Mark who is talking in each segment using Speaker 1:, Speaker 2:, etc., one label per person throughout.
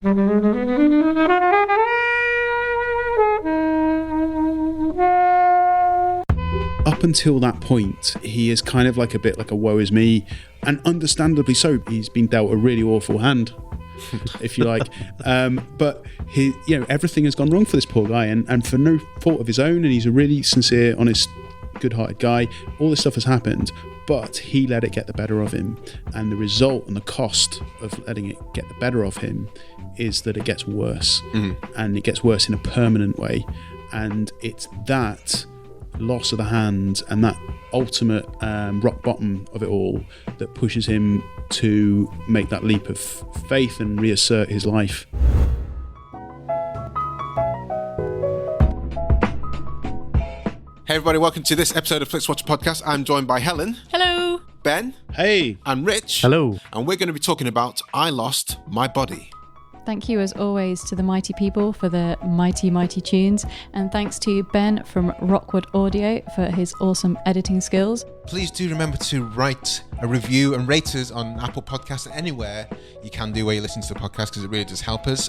Speaker 1: Up until that point, he is kind of like a bit like a woe is me, and understandably so. He's been dealt a really awful hand, if you like. But everything has gone wrong for this poor guy, and for no fault of his own. And he's a really sincere, honest, good-hearted guy. All this stuff has happened, but he let it get the better of him. And the result and the cost of letting it get the better of him is that it gets worse, and it gets worse in a permanent way. And it's that loss of the hand and that ultimate rock bottom of it all that pushes him to make that leap of faith and reassert his life.
Speaker 2: Hey everybody, welcome to this episode of Flixwatcher podcast. I'm joined by Helen.
Speaker 3: Hello.
Speaker 2: Ben.
Speaker 1: Hey.
Speaker 2: And Rich.
Speaker 4: Hello.
Speaker 2: And we're going to be talking about I Lost My Body.
Speaker 3: Thank you as always to the mighty people for their mighty, mighty tunes. And thanks to Ben from Rockwood Audio for his awesome editing skills.
Speaker 5: Please do remember to write a review and rate us on Apple Podcasts and anywhere you can do where you listen to the podcast, because it really does help us.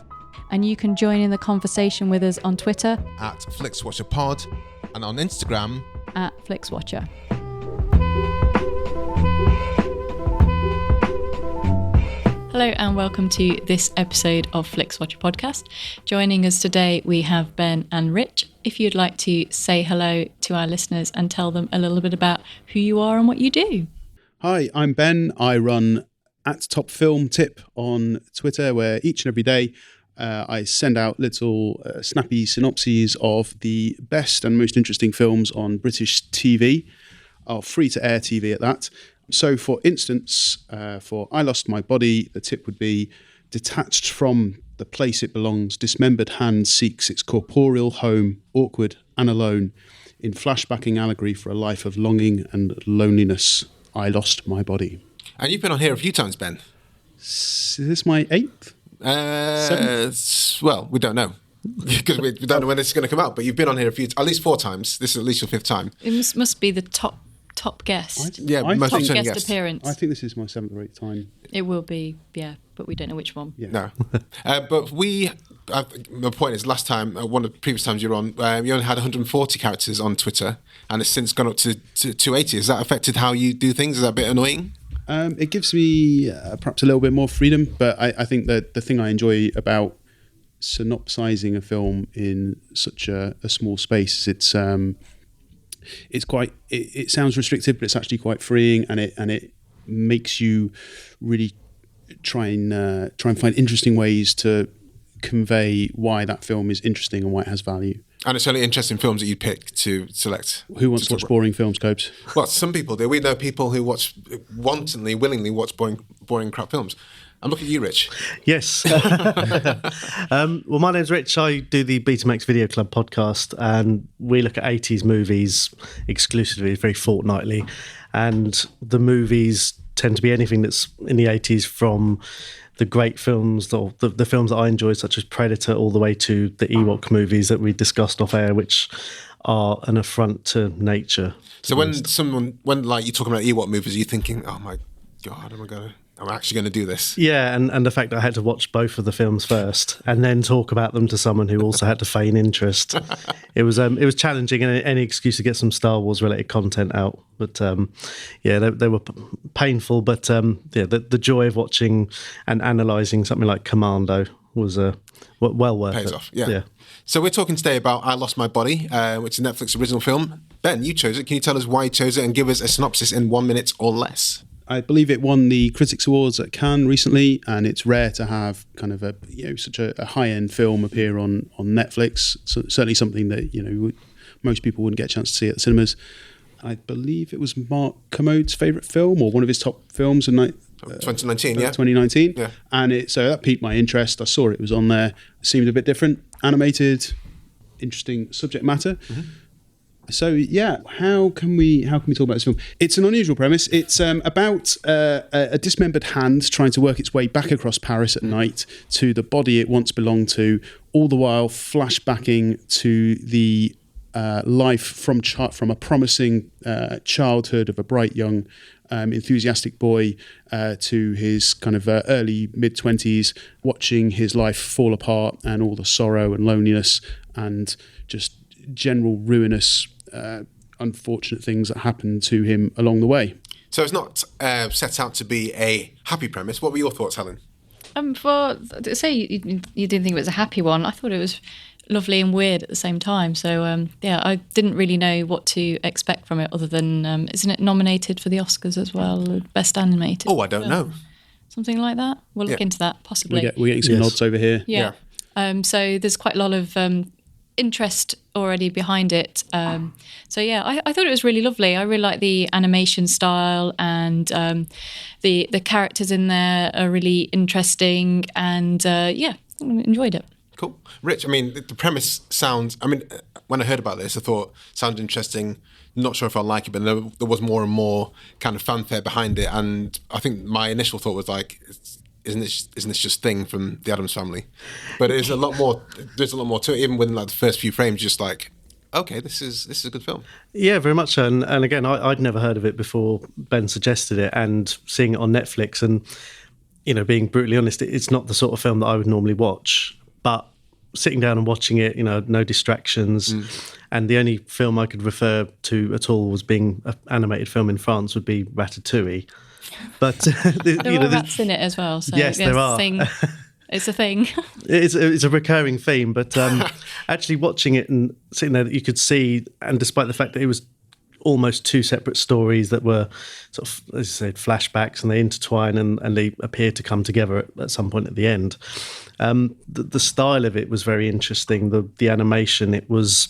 Speaker 3: And you can join in the conversation with us on Twitter
Speaker 5: at FlixWatcherPod and on Instagram
Speaker 3: at Flixwatcher. Hello and welcome to this episode of Flixwatcher podcast. Joining us today we have Ben and Rich. If you'd like to say hello to our listeners and tell them a little bit about who you are and what you do.
Speaker 1: Hi, I'm Ben. I run @TopFilmTip on Twitter, where each and every day I send out little snappy synopses of the best and most interesting films on British TV, or free-to-air TV at that. So, for instance, for I Lost My Body, the tip would be: detached from the place it belongs, dismembered hand seeks its corporeal home, awkward and alone, in flashbacking allegory for a life of longing and loneliness. I Lost My Body.
Speaker 2: And you've been on here a few times, Ben.
Speaker 1: Is this my 8th? 7th?
Speaker 2: Well, we don't know. Because we don't know when this is going to come out, but you've been on here at least 4 times. This is at least your 5th time.
Speaker 3: It must be the top guest.
Speaker 2: Most
Speaker 3: top
Speaker 2: returning
Speaker 3: guest appearance.
Speaker 1: I think this is my 7th or 8th time.
Speaker 3: It will be, yeah, but we don't know which one.
Speaker 1: Yeah.
Speaker 2: No. But the point is, last time, one of the previous times you were on, you only had 140 characters on Twitter, and it's since gone up to 280. Has that affected how you do things? Is that a bit annoying?
Speaker 1: It gives me perhaps a little bit more freedom, but I think that the thing I enjoy about synopsizing a film in such a small space is it sounds restrictive, but it's actually quite freeing, and it makes you really try and find interesting ways to convey why that film is interesting and why it has value.
Speaker 2: And it's only interesting films that you pick to select.
Speaker 1: Who wants to watch boring films, Copes?
Speaker 2: Well, some people do. We know people who willingly watch boring crap films. I'm looking at you, Rich.
Speaker 4: Yes. Well, my name's Rich. I do the Betamax Video Club podcast, and we look at 80s movies exclusively, very fortnightly. And the movies tend to be anything that's in the 80s, from the great films, the films that I enjoy, such as Predator, all the way to the Ewok movies that we discussed off air, which are an affront to nature.
Speaker 2: So when you're talking about Ewok movies, are you thinking, oh my God, I'm actually going to do this?
Speaker 4: Yeah, and the fact that I had to watch both of the films first and then talk about them to someone who also had to feign interest. It was challenging, and any excuse to get some Star Wars related content out. But they were painful. But the joy of watching and analysing something like Commando was well worth it.
Speaker 2: Pays off, yeah. So we're talking today about I Lost My Body, which is a Netflix original film. Ben, you chose it. Can you tell us why you chose it and give us a synopsis in 1 minute or less?
Speaker 1: I believe it won the Critics Awards at Cannes recently, and it's rare to have kind of such a high-end film appear on Netflix. So certainly something that most people wouldn't get a chance to see at the cinemas. I believe it was Mark Kermode's favourite film, or one of his top films in
Speaker 2: 2019. Yeah,
Speaker 1: 2019.
Speaker 2: Yeah,
Speaker 1: and so that piqued my interest. I saw it was on there. It seemed a bit different, animated, interesting subject matter. Mm-hmm. So yeah, how can we talk about this film? It's an unusual premise. It's about a dismembered hand trying to work its way back across Paris at night to the body it once belonged to, all the while flashbacking to the life from a promising childhood of a bright young enthusiastic boy to his kind of early mid-20s, watching his life fall apart and all the sorrow and loneliness and just general ruinous, unfortunate things that happened to him along the way.
Speaker 2: So it's not set out to be a happy premise. What were your thoughts, Helen?
Speaker 3: Say you didn't think it was a happy one. I thought it was lovely and weird at the same time. So I didn't really know what to expect from it, other than isn't it nominated for the Oscars as well, best animated?
Speaker 2: Oh, I don't know.
Speaker 3: Something like that. We'll look into that possibly.
Speaker 1: We're getting some nods over here.
Speaker 3: Yeah. So there's quite a lot of interest already behind it. I thought it was really lovely. I really like the animation style, and the characters in there are really interesting, and I enjoyed it.
Speaker 2: Cool. Rich, I mean, the premise sounds, I mean, when I heard about this, I thought it sounded interesting. Not sure if I like it, but there was more and more kind of fanfare behind it, and I think my initial thought was like, isn't this just Thing from the Addams Family? But there's a lot more to it. Even within like the first few frames, just like, okay, this is a good film.
Speaker 4: Yeah, very much so. And again, I'd never heard of it before Ben suggested it, and seeing it on Netflix, and being brutally honest, it's not the sort of film that I would normally watch. But sitting down and watching it, no distractions, and the only film I could refer to at all was being an animated film in France would be Ratatouille. But
Speaker 3: there are rats in it as well. So
Speaker 4: yes, there are.
Speaker 3: It's a thing.
Speaker 4: It's a recurring theme, but actually watching it and sitting there, that you could see, and despite the fact that it was almost two separate stories that were sort of, as you said, flashbacks, and they intertwine and they appear to come together at some point at the end. The style of it was very interesting. The animation, it was,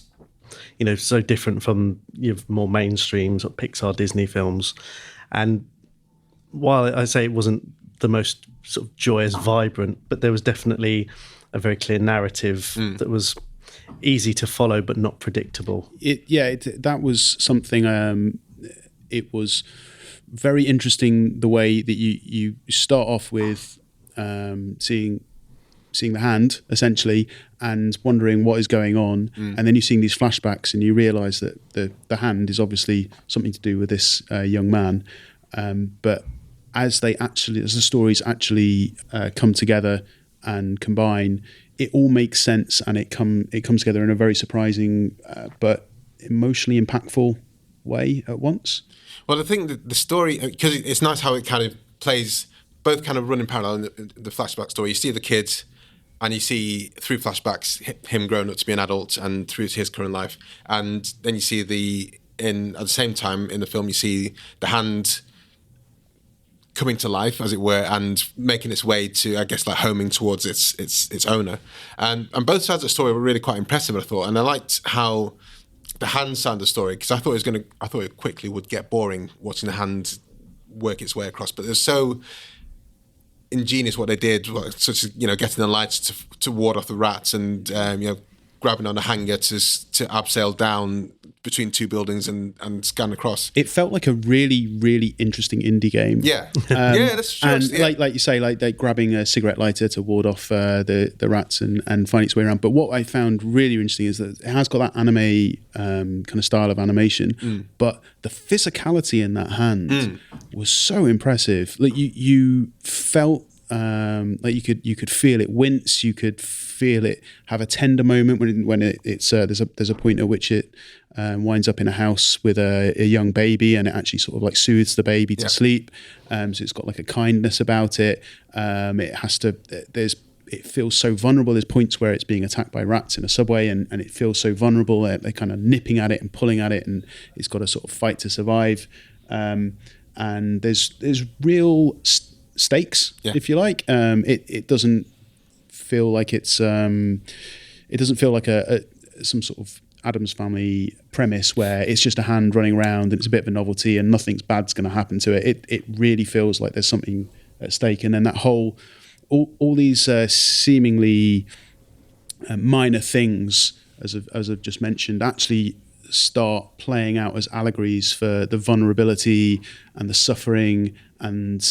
Speaker 4: so different from your more mainstream sort of Pixar, Disney films. And while I say it wasn't the most sort of joyous, vibrant, but there was definitely a very clear narrative that was easy to follow but not predictable.
Speaker 1: That was something. It was very interesting the way that you start off with seeing the hand essentially and wondering what is going on, and then you're seeing these flashbacks and you realise that the hand is obviously something to do with this young man, but as the stories actually come together and combine, it all makes sense, and it comes together in a very surprising but emotionally impactful way at once.
Speaker 2: Well, I think that the story, because it's nice how it kind of plays, both kind of run in parallel in the flashback story. You see the kids, and you see through flashbacks him growing up to be an adult and through to his current life, and then you see at the same time in the film you see the hand coming to life, as it were, and making its way to, I guess, like homing towards its owner. And both sides of the story were really quite impressive, I thought. And I liked how the hand side of the story, because I thought it quickly would get boring watching the hand work its way across. But it was so ingenious what they did, such as getting the lights to ward off the rats, and grabbing on a hanger to abseil down between two buildings and scan across.
Speaker 1: It felt like a really, really interesting indie game.
Speaker 2: Yeah, that's true.
Speaker 1: And like you say, like they're grabbing a cigarette lighter to ward off the rats and find its way around. But what I found really interesting is that it has got that anime kind of style of animation, but the physicality in that hand was so impressive. Like you felt like you could feel it wince, you could feel it have a tender moment when it's there's a point at which it winds up in a house with a young baby, and it actually sort of like soothes the baby to sleep. So it's got like a kindness about it. It feels so vulnerable. There's points where it's being attacked by rats in a subway, and it feels so vulnerable. They're kind of nipping at it and pulling at it, and it's got to sort of fight to survive. And there's real stakes, if you like. It doesn't feel like it's it doesn't feel like some sort of Addams Family premise where it's just a hand running around and it's a bit of a novelty and nothing's bad's going to happen to it. It really feels like there's something at stake, and then that whole all these seemingly minor things, as I've just mentioned, actually start playing out as allegories for the vulnerability and the suffering and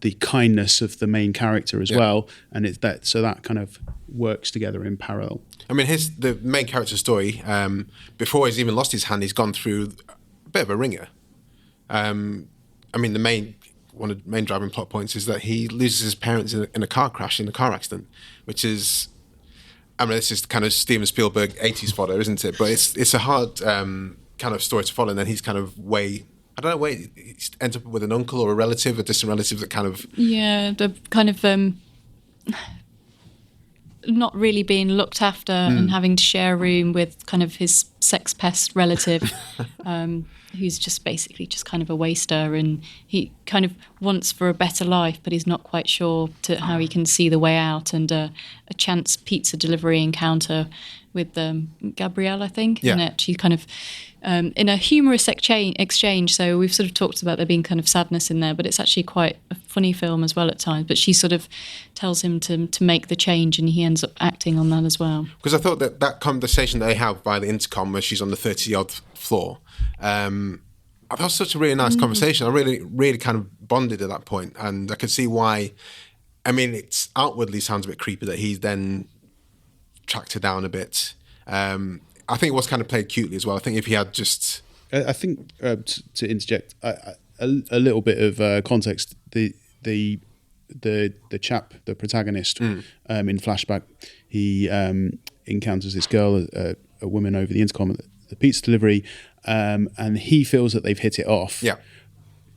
Speaker 1: the kindness of the main character as well, and that kind of works together in parallel.
Speaker 2: I mean, the main character's story, before he's even lost his hand, he's gone through a bit of a ringer. one of the main driving plot points is that he loses his parents in a car crash, in a car accident, which is, this is kind of Steven Spielberg 80s fodder, isn't it? But it's a hard kind of story to follow, and then he's kind of he ends up with an uncle or a distant relative that kind of...
Speaker 3: Yeah, the kind of... not really being looked after and having to share a room with kind of his sex pest relative who's just basically just kind of a waster, and he kind of wants for a better life, but he's not quite sure how he can see the way out, and a chance pizza delivery encounter with Gabrielle, I think.
Speaker 2: Yeah.
Speaker 3: And she kind of in a humorous exchange, so we've sort of talked about there being kind of sadness in there, but it's actually quite a funny film as well at times. But she sort of tells him to make the change, and he ends up acting on that as well.
Speaker 2: Because I thought that conversation they have via the intercom where she's on the 30-odd floor, I thought it was such a really nice conversation. I really, really kind of bonded at that point, and I could see why. It's outwardly sounds a bit creepy that he then tracked her down a bit. I think it was kind of played cutely as well. I think if he had just...
Speaker 1: I think, to interject a little bit of context, the chap, the protagonist, in flashback, he encounters this girl, a woman over the intercom at the pizza delivery, and he feels that they've hit it off.
Speaker 2: Yeah.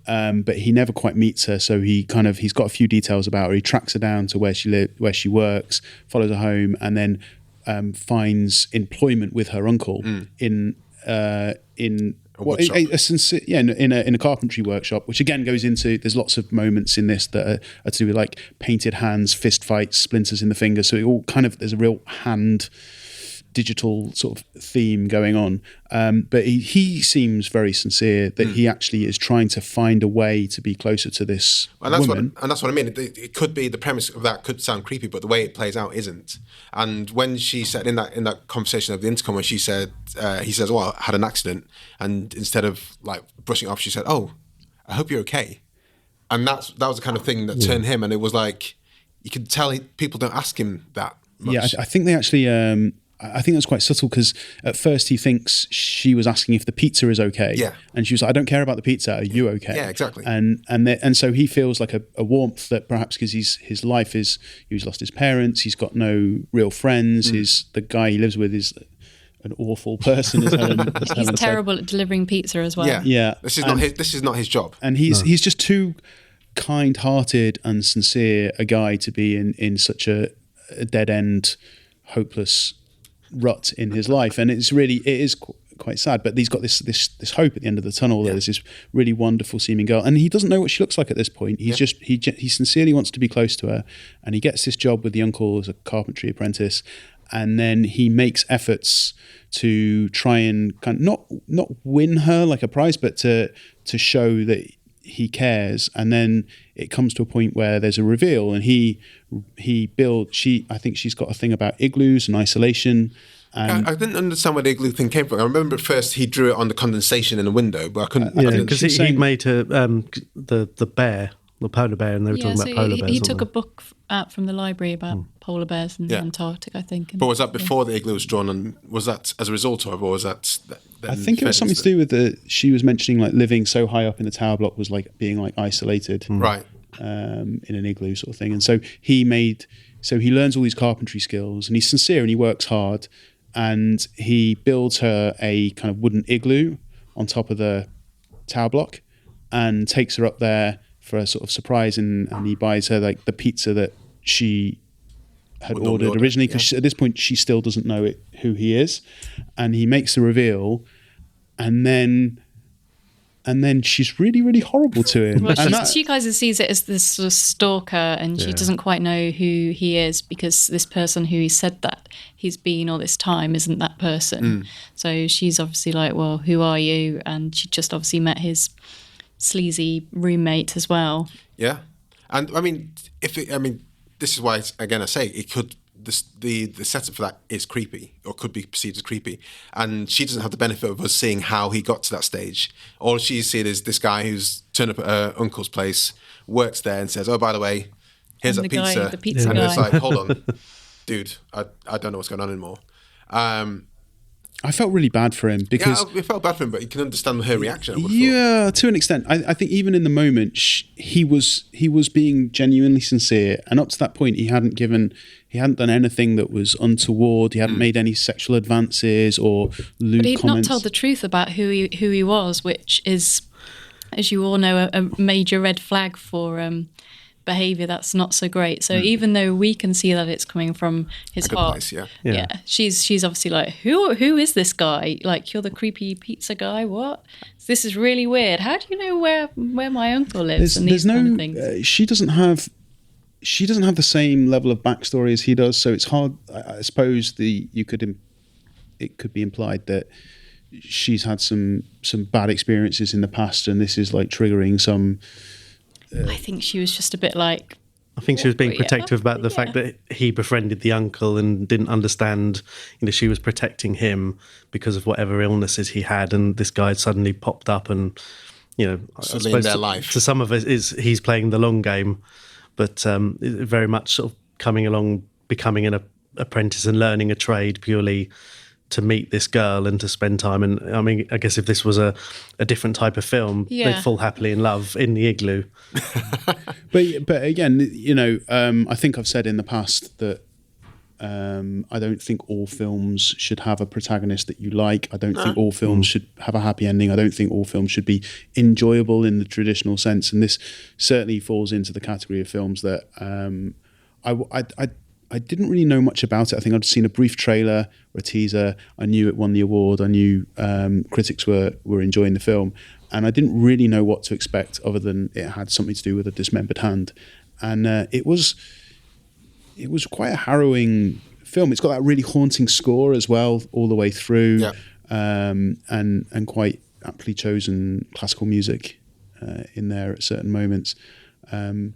Speaker 1: But he never quite meets her, so he's got a few details about her. He tracks her down to where she works, follows her home, and then finds employment with her uncle in a carpentry workshop, which again goes into, there's lots of moments in this that are to do with like painted hands, fist fights, splinters in the fingers. So it all kind of, there's a real hand digital sort of theme going on. But he seems very sincere that he actually is trying to find a way to be closer to this woman.
Speaker 2: That's what I mean. It could be, the premise of that could sound creepy, but the way it plays out isn't. And when she said in that conversation of the intercom, when she said, he says, "Oh, I had an accident," and instead of like brushing it off, she said, "Oh, I hope you're okay." And that was the kind of thing that turned him. And it was like, you could tell people don't ask him that much.
Speaker 1: Yeah, I think they actually... I think that's quite subtle, because at first he thinks she was asking if the pizza is okay.
Speaker 2: Yeah.
Speaker 1: And she was like, "I don't care about the pizza. Are you okay?"
Speaker 2: Yeah, exactly.
Speaker 1: And so he feels like a warmth that perhaps because his life is, he's lost his parents, he's got no real friends, the guy he lives with is an awful person.
Speaker 3: He's terrible at delivering pizza as well.
Speaker 1: Yeah.
Speaker 2: This is not his job.
Speaker 1: And he's just too kind-hearted and sincere a guy to be in such a dead-end, hopeless rut in his life. And it is quite sad, but he's got this hope at the end of the tunnel. There's this really wonderful seeming girl, and he doesn't know what she looks like at this point. He sincerely wants to be close to her, and he gets this job with the uncle as a carpentry apprentice, and then he makes efforts to try and kind of not win her like a prize, but to show that he cares. And then it comes to a point where there's a reveal, and I think she's got a thing about igloos and isolation. And
Speaker 2: I didn't understand where the igloo thing came from. I remember at first he drew it on the condensation in a window, but I couldn't.
Speaker 4: Because he made her the bear, the polar bear, and they were talking about polar bears.
Speaker 3: He took a book out from the library about polar bears in the Antarctic, I think.
Speaker 2: But was that before the igloo was drawn, and was that as a result of, or was that?
Speaker 1: I think it was something to do with she was mentioning like living so high up in the tower block was like being like isolated,
Speaker 2: right?
Speaker 1: In an igloo sort of thing. And so he learns all these carpentry skills, and he's sincere and he works hard, and he builds her a kind of wooden igloo on top of the tower block and takes her up there for a sort of surprise, and he buys her like the pizza that she had ordered originally, because at this point she still doesn't know who he is, and he makes the reveal, and then she's really, really horrible to him.
Speaker 3: Well, she kind of sees it as this sort of stalker, and she doesn't quite know who he is, because this person who he said that he's been all this time isn't that person. So she's obviously like, "Well, who are you?" And she just obviously met his sleazy roommate as well.
Speaker 2: Yeah, and I mean, this is why again I say it could. The setup for that is creepy, or could be perceived as creepy, and she doesn't have the benefit of us seeing how he got to that stage. All she's seen is this guy who's turned up at her uncle's place, works there, and says, "Oh, by the way, here's that pizza."
Speaker 3: The pizza
Speaker 2: and
Speaker 3: guy.
Speaker 2: it's like, hold on, dude, I don't know what's going on anymore.
Speaker 1: I felt really bad for him because
Speaker 2: I felt bad for him, but you can understand her reaction. I would have
Speaker 1: yeah, to an extent. I think even in the moment, he was being genuinely sincere, and up to that point, he hadn't done anything that was untoward. He hadn't made any sexual advances or lewd
Speaker 3: But he'd
Speaker 1: comments.
Speaker 3: not told the truth about who he was, which is, as you all know, a major red flag for behaviour that's not so great. So even though we can see that it's coming from his heart,
Speaker 2: place, yeah.
Speaker 3: she's obviously like, who is this guy? Like, you're the creepy pizza guy. What? This is really weird. How do you know where my uncle lives? And these kind of things.
Speaker 1: She doesn't have the same level of backstory as he does, so it's hard. I suppose it could be implied that she's had some bad experiences in the past, and this is like triggering some.
Speaker 3: I think she was just a bit like.
Speaker 4: I think she was being protective about the fact that he befriended the uncle and didn't understand, she was protecting him because of whatever illnesses he had, and this guy had suddenly popped up and, I
Speaker 2: suddenly in their life.
Speaker 4: To some of it he's playing the long game, but very much sort of coming along, becoming an apprentice and learning a trade purely to meet this girl and to spend time. And I mean, I guess if this was a different type of film, they'd fall happily in love in the igloo.
Speaker 1: But again, I think I've said in the past that I don't think all films should have a protagonist that you like. I don't think all films should have a happy ending. I don't think all films should be enjoyable in the traditional sense. And this certainly falls into the category of films that I didn't really know much about it. I think I'd seen a brief trailer or a teaser. I knew it won the award. I knew critics were enjoying the film. And I didn't really know what to expect other than it had something to do with a dismembered hand. And it was quite a harrowing film. It's got that really haunting score as well all the way through, and quite aptly chosen classical music in there at certain moments. And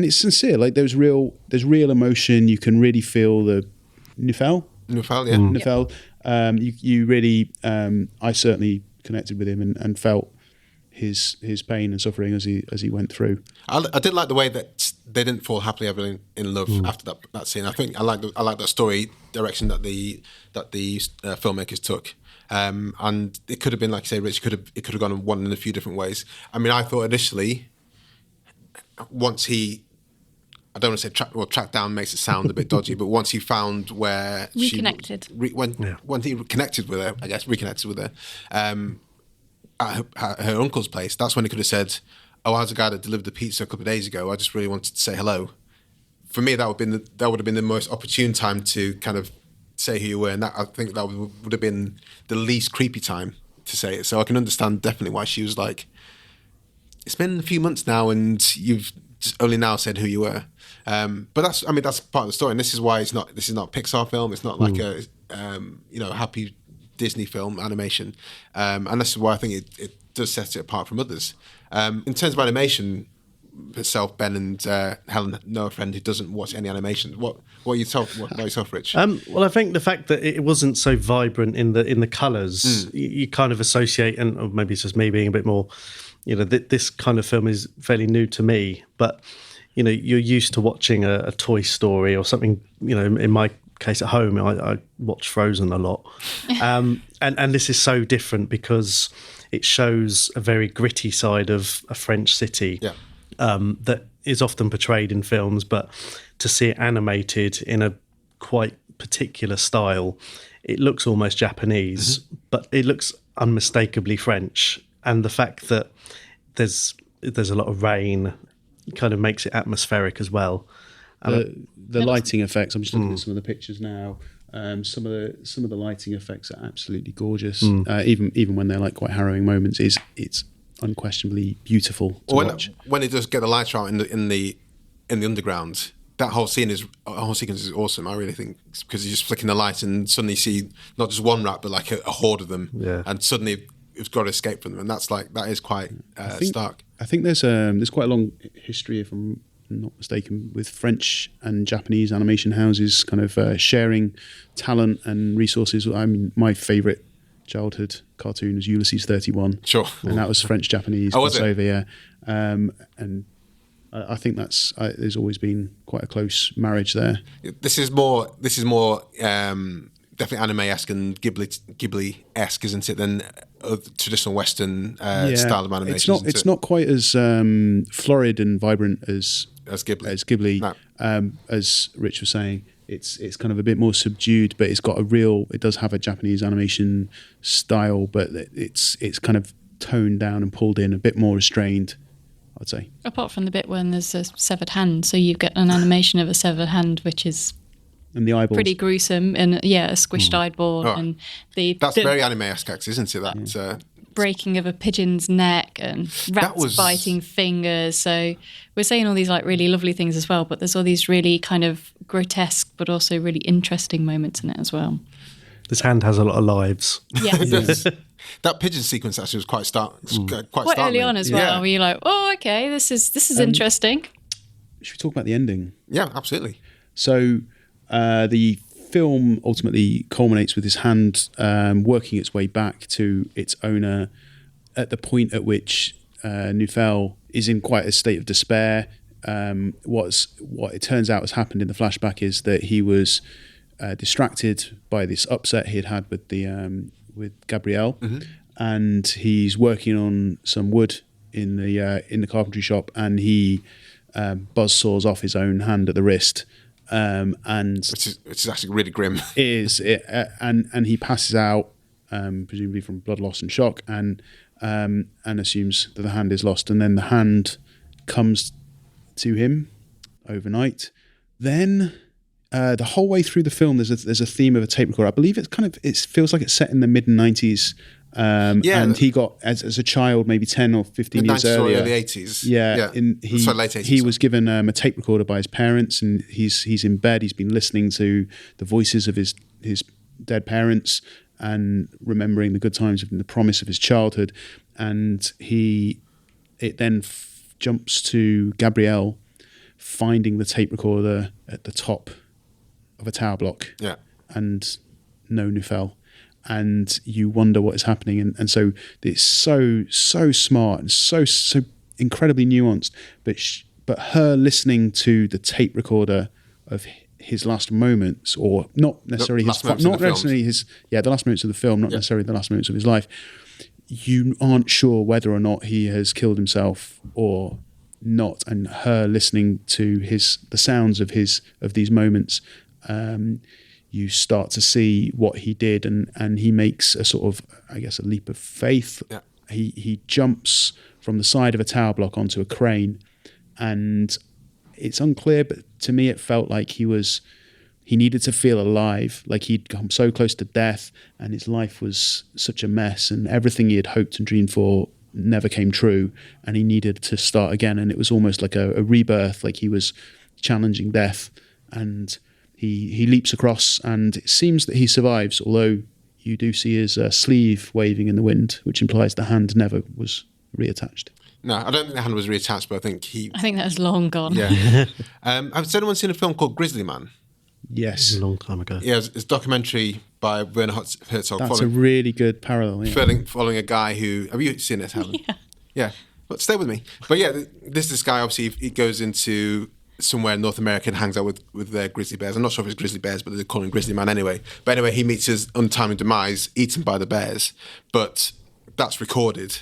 Speaker 1: it's sincere. Like there's real emotion. You can really feel the Naoufel. You really, I certainly connected with him and felt his pain and suffering as he went through.
Speaker 2: I did like the way that they didn't fall happily ever in love after that scene. I think I like that story direction that the filmmakers took. And it could have been, like you say, Rich. It could have gone one in a few different ways. I mean, I thought initially, once he, I don't want to say tracked down makes it sound a bit dodgy, but once he found where
Speaker 3: Reconnected.
Speaker 2: When he reconnected with her, at her uncle's place, that's when he could have said, "Oh, I was the guy that delivered the pizza a couple of days ago. I just really wanted to say hello." For me, that would have been the most opportune time to kind of say who you were, and I think that would have been the least creepy time to say it. So I can understand definitely why she was like, "It's been a few months now, and you've just only now said who you were." But that's part of the story, and this is why this is not a Pixar film. It's not like a happy Disney film animation, and this is why I think it does set it apart from others. In terms of animation itself, Ben and Helen know a friend who doesn't watch any animation. What are yourself, Rich?
Speaker 4: Well, I think the fact that it wasn't so vibrant in the colours, you kind of associate, and or maybe it's just me being a bit more, this kind of film is fairly new to me, but you're used to watching a Toy Story or something. In my case at home, I watch Frozen a lot, and this is so different because it shows a very gritty side of a French city that is often portrayed in films, but to see it animated in a quite particular style, it looks almost Japanese, but it looks unmistakably French, and the fact that there's a lot of rain kind of makes it atmospheric as well.
Speaker 1: The lighting effects. I'm just looking at some of the pictures now. Some of the lighting effects are absolutely gorgeous. Even when they're like quite harrowing moments, it's unquestionably beautiful to watch.
Speaker 2: When it does get the lights out in the underground, that whole sequence is awesome. I really think, because you're just flicking the light and suddenly you see not just one rat but like a horde of them, and suddenly it's got to escape from them, and that is quite stark. I
Speaker 1: think there's quite a long history, if I'm not mistaken, with French and Japanese animation houses kind of sharing talent and resources. I mean, my favourite childhood cartoon was Ulysses 31.
Speaker 2: Sure.
Speaker 1: And that was French-Japanese crossover, yeah. And I think there's always been quite a close marriage there.
Speaker 2: This is more. They definitely anime-esque and Ghibli-esque, isn't it, than traditional Western style of animation.
Speaker 1: It's not quite as florid and vibrant as Ghibli.
Speaker 2: No.
Speaker 1: As Rich was saying. It's kind of a bit more subdued, but it does have a Japanese animation style, but it's kind of toned down and pulled in, a bit more restrained, I'd say.
Speaker 3: Apart from the bit when there's a severed hand, so you get an animation of a severed hand, which is
Speaker 1: and the eyeballs
Speaker 3: pretty gruesome, and a squished eyeball, and
Speaker 2: that's very anime-esque, isn't it? That
Speaker 3: breaking of a pigeon's neck and rats biting fingers. So we're saying all these like really lovely things as well, but there's all these really kind of grotesque but also really interesting moments in it as well.
Speaker 4: This hand has a lot of lives.
Speaker 3: Yes.
Speaker 2: That pigeon sequence actually was quite
Speaker 3: quite early on as well, where you're like, oh, okay, this is interesting.
Speaker 1: Should we talk about the ending?
Speaker 2: Yeah, absolutely.
Speaker 1: So the film ultimately culminates with his hand working its way back to its owner at the point at which Naoufel is in quite a state of despair. What it turns out has happened in the flashback is that he was distracted by this upset he had had with Gabrielle, and he's working on some wood in the carpentry shop, and he buzzsaws off his own hand at the wrist. Which
Speaker 2: is actually really grim.
Speaker 1: And he passes out, presumably from blood loss and shock, and assumes that the hand is lost. And then the hand comes to him overnight. Then the whole way through the film, there's a theme of a tape recorder. I believe it feels like it's set in the mid-90s. And he got as a child, maybe 10 or 15 years earlier,
Speaker 2: early 80s.
Speaker 1: Late 80s. He was given a tape recorder by his parents, and he's in bed. He's been listening to the voices of his dead parents and remembering the good times and the promise of his childhood. And it then jumps to Gabrielle finding the tape recorder at the top of a tower block.
Speaker 2: Yeah,
Speaker 1: and no Naoufel. And you wonder what is happening, and so it's so smart and so incredibly nuanced. But her listening to the tape recorder of his last moments, or not necessarily the last moments of the film, not necessarily the last moments of his life. You aren't sure whether or not he has killed himself or not, and her listening to the sounds of these moments. You start to see what he did, and he makes a sort of, I guess, a leap of faith.
Speaker 2: Yeah.
Speaker 1: He jumps from the side of a tower block onto a crane, and it's unclear, but to me it felt like he needed to feel alive, like he'd come so close to death, and his life was such a mess, and everything he had hoped and dreamed for never came true, and he needed to start again, and it was almost like a rebirth, like he was challenging death, and he leaps across, and it seems that he survives, although you do see his sleeve waving in the wind, which implies the hand never was reattached.
Speaker 2: No, I don't think the hand was reattached, but I think
Speaker 3: that was long gone.
Speaker 2: Yeah. Has anyone seen a film called Grizzly Man?
Speaker 1: Yes.
Speaker 4: A long time ago.
Speaker 2: Yeah, it's a documentary by Werner Herzog.
Speaker 1: That's a really good parallel. Yeah.
Speaker 2: Following a guy who... Have you seen it, Helen?
Speaker 3: Yeah.
Speaker 2: Yeah. But stay with me. But yeah, this guy, obviously, he goes into somewhere in North America and hangs out with their grizzly bears. I'm not sure if it's grizzly bears, but they call him Grizzly Man anyway. But anyway, he meets his untimely demise, eaten by the bears. But that's recorded.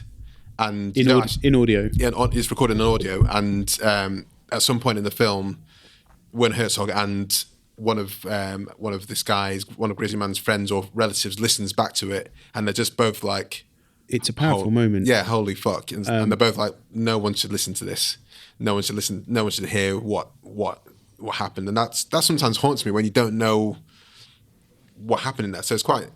Speaker 2: And
Speaker 1: in audio.
Speaker 2: Yeah, it's recorded in audio. And at some point in the film, Werner Herzog and one of Grizzly Man's friends or relatives listens back to it, and they're just both like,
Speaker 1: it's a powerful moment.
Speaker 2: Yeah, holy fuck. And they're both like, no one should listen to this. No one should listen. No one should hear what happened. And that sometimes haunts me when you don't know what happened in that. So it's quite...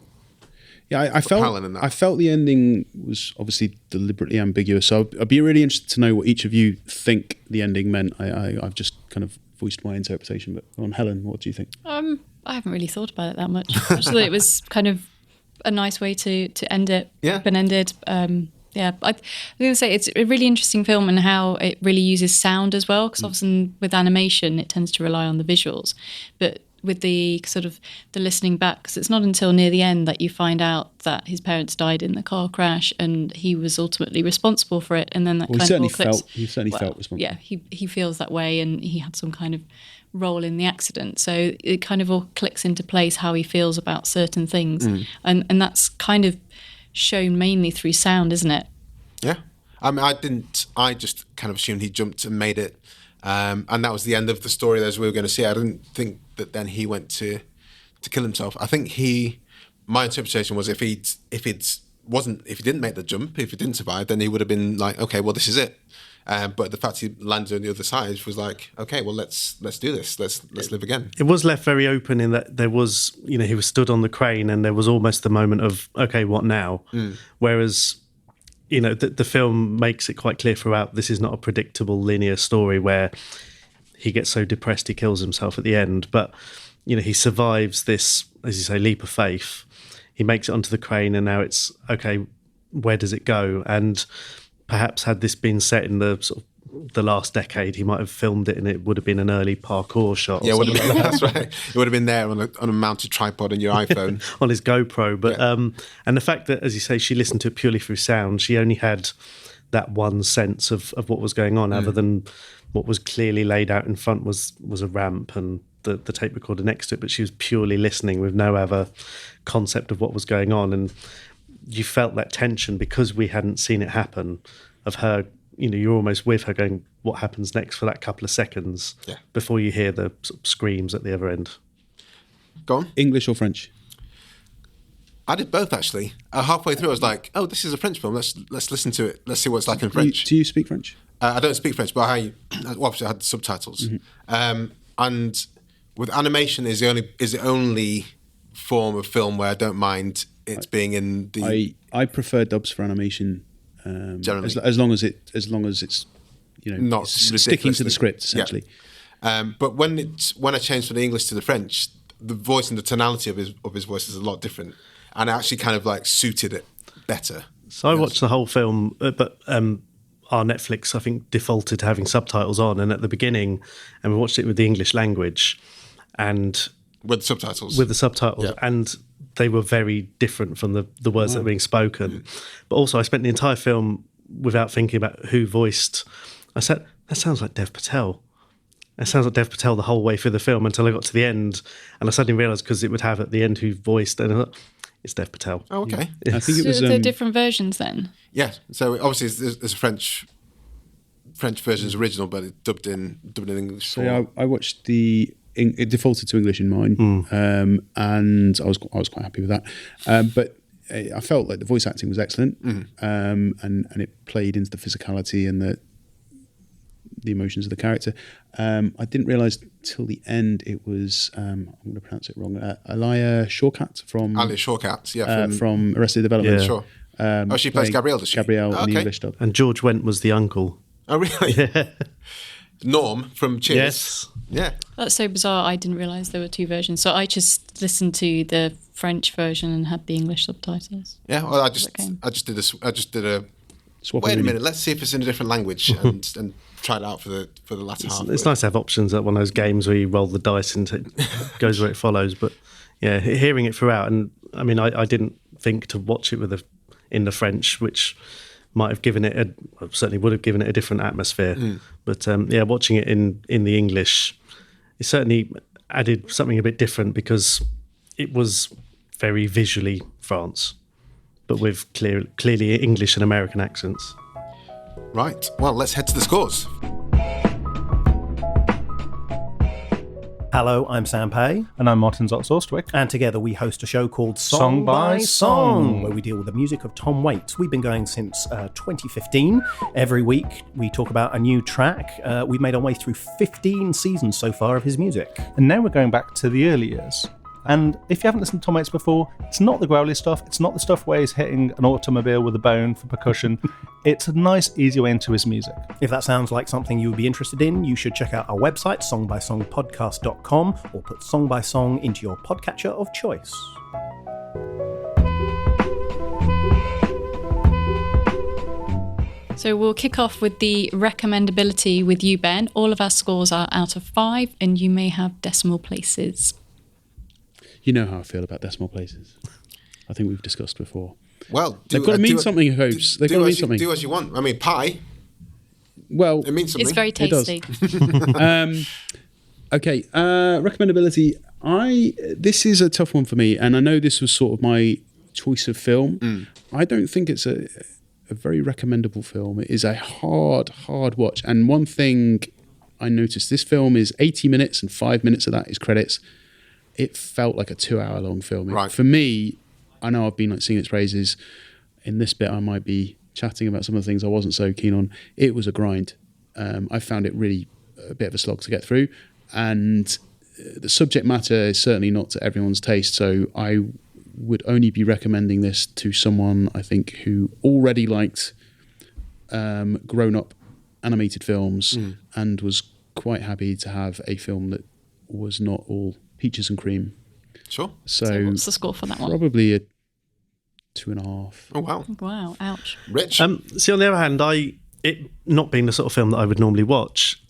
Speaker 1: Yeah, I felt the ending was obviously deliberately ambiguous. So I'd be really interested to know what each of you think the ending meant. I've just kind of voiced my interpretation. But on Helen, what do you think?
Speaker 3: I haven't really thought about it that much. I just thought it was kind of a nice way to end it.
Speaker 2: Yeah.
Speaker 3: Open-ended. Yeah, I was going to say it's a really interesting film and how it really uses sound as well, because often with animation it tends to rely on the visuals, but with the sort of the listening back, because it's not until near the end that you find out that his parents died in the car crash and he was ultimately responsible for it, and then that
Speaker 1: he certainly felt responsible.
Speaker 3: Yeah, he feels that way, and he had some kind of role in the accident. So it kind of all clicks into place how he feels about certain things. And that's kind of shown mainly through sound, isn't it?
Speaker 2: Yeah. I mean, I just kind of assumed he jumped and made it. And that was the end of the story as we were going to see. I didn't think that then he went to kill himself. I think my interpretation was if he didn't make the jump, if he didn't survive, then he would have been like, okay, well, this is it. But the fact he landed on the other side was like, okay, well, let's do this. Let's live again.
Speaker 4: It was left very open in that there was, he was stood on the crane and there was almost the moment of, okay, what now? Whereas, the film makes it quite clear throughout, this is not a predictable linear story where he gets so depressed he kills himself at the end. But, he survives this, as you say, leap of faith. He makes it onto the crane and now it's, okay, where does it go? And perhaps had this been set in the sort of the last decade, he might have filmed it and it would have been an early parkour shot.
Speaker 2: Yeah, that's right. It would have been there on a mounted tripod on your iPhone.
Speaker 4: On his GoPro. But and the fact that, as you say, she listened to it purely through sound, she only had that one sense of what was going on, other than what was clearly laid out in front was a ramp and the tape recorder next to it, but she was purely listening with no other concept of what was going on. And you felt that tension because we hadn't seen it happen, of her, you're almost with her going, what happens next for that couple of seconds before you hear the sort of screams at the other end.
Speaker 2: Go on.
Speaker 1: English or French?
Speaker 2: I did both, actually. Halfway through, I was like, oh, this is a French film. Let's listen to it. Let's see what it's like in French.
Speaker 1: Do you speak French?
Speaker 2: I don't speak French, but obviously I had the subtitles. And with animation is the only form of film where I don't mind it being in the.
Speaker 1: I prefer dubs for animation.
Speaker 2: Generally,
Speaker 1: as long as it's
Speaker 2: not
Speaker 1: sticking to the script essentially.
Speaker 2: Yeah. But when I changed from the English to the French, the voice and the tonality of his voice is a lot different, and it actually kind of like suited it better.
Speaker 4: So I watched the whole film, but our Netflix, I think, defaulted to having subtitles on, and at the beginning, and we watched it with the English language, and
Speaker 2: with the subtitles,
Speaker 4: and they were very different from the words that were being spoken. But also, I spent the entire film without thinking about who voiced. I said, that sounds like Dev Patel. It sounds like Dev Patel the whole way through the film until I got to the end, and I suddenly realised because it would have at the end who voiced, and I thought, it's Dev Patel.
Speaker 2: Oh, okay.
Speaker 1: I think it was
Speaker 3: the different versions then.
Speaker 2: Yeah. So obviously there's a French version's original, but it's dubbed in English.
Speaker 1: So I watched it defaulted to English in mine, and I was quite happy with that. But I felt like the voice acting was excellent, and it played into the physicality and the emotions of the character. I didn't realise till the end it was I'm going to pronounce it wrong. Alia Shawkat from from Arrested Development.
Speaker 2: Yeah. Sure. She plays Gabrielle, does she?
Speaker 1: Gabrielle in the English dub.
Speaker 4: And George Wendt was the uncle.
Speaker 2: Oh, really?
Speaker 4: Yeah.
Speaker 2: Norm from Cheers.
Speaker 4: Yes.
Speaker 2: Yeah.
Speaker 3: That's so bizarre. I didn't realise there were two versions. So I just listened to the French version and had the English subtitles.
Speaker 2: Yeah. Well, I just did a. Wait a minute. Let's see if it's in a different language and try it out for the latter half.
Speaker 4: It's nice to have options at one of those games where you roll the dice and it goes where it follows. But yeah, hearing it throughout, and I mean, I didn't think to watch it in the French, which might have given it certainly would have given it a different atmosphere. But watching it in the English, it certainly added something a bit different because it was very visually France, but with clearly English and American accents.
Speaker 2: Right. Well, let's head to the scores.
Speaker 6: Hello, I'm Sam Pay.
Speaker 7: And I'm Martin Zotz-Ostwick.
Speaker 6: And together we host a show called Song by Song, where we deal with the music of Tom Waits. We've been going since 2015. Every week we talk about a new track. We've made our way through 15 seasons so far of his music.
Speaker 7: And now we're going back to the early years. And if you haven't listened to Tom Waits before, it's not the growly stuff. It's not the stuff where he's hitting an automobile with a bone for percussion. It's a nice, easy way into his music.
Speaker 6: If that sounds like something you would be interested in, you should check out our website, songbysongpodcast.com, or put Song by Song into your podcatcher of choice.
Speaker 3: So we'll kick off with the recommendability with you, Ben. All of our scores are out of 5, and you may have decimal places.
Speaker 1: You know how I feel about decimal places. I think we've discussed before.
Speaker 2: Well,
Speaker 1: they've got to mean something, hosts. They've got to mean something.
Speaker 2: Do as you want. I mean, pie.
Speaker 1: Well,
Speaker 2: it means something.
Speaker 3: It's very tasty.
Speaker 1: Okay, recommendability. This is a tough one for me, and I know this was sort of my choice of film. I don't think it's a very recommendable film. It is a hard watch. And one thing I noticed, this film is 80 minutes and 5 minutes of that is credits. It felt like a 2-hour long film.
Speaker 2: Right.
Speaker 1: For me, I know I've been like singing its praises. In this bit, I might be chatting about some of the things I wasn't so keen on. It was a grind. I found it really a bit of a slog to get through. And the subject matter is certainly not to everyone's taste. So I would only be recommending this to someone, I think, who already liked grown-up animated films and was quite happy to have a film that was not all peaches and cream.
Speaker 2: Sure.
Speaker 3: So what's the score for that one?
Speaker 1: Probably a 2.5.
Speaker 2: Oh, wow.
Speaker 3: Wow, ouch.
Speaker 2: Rich?
Speaker 4: See, on the other hand, it not being the sort of film that I would normally watch,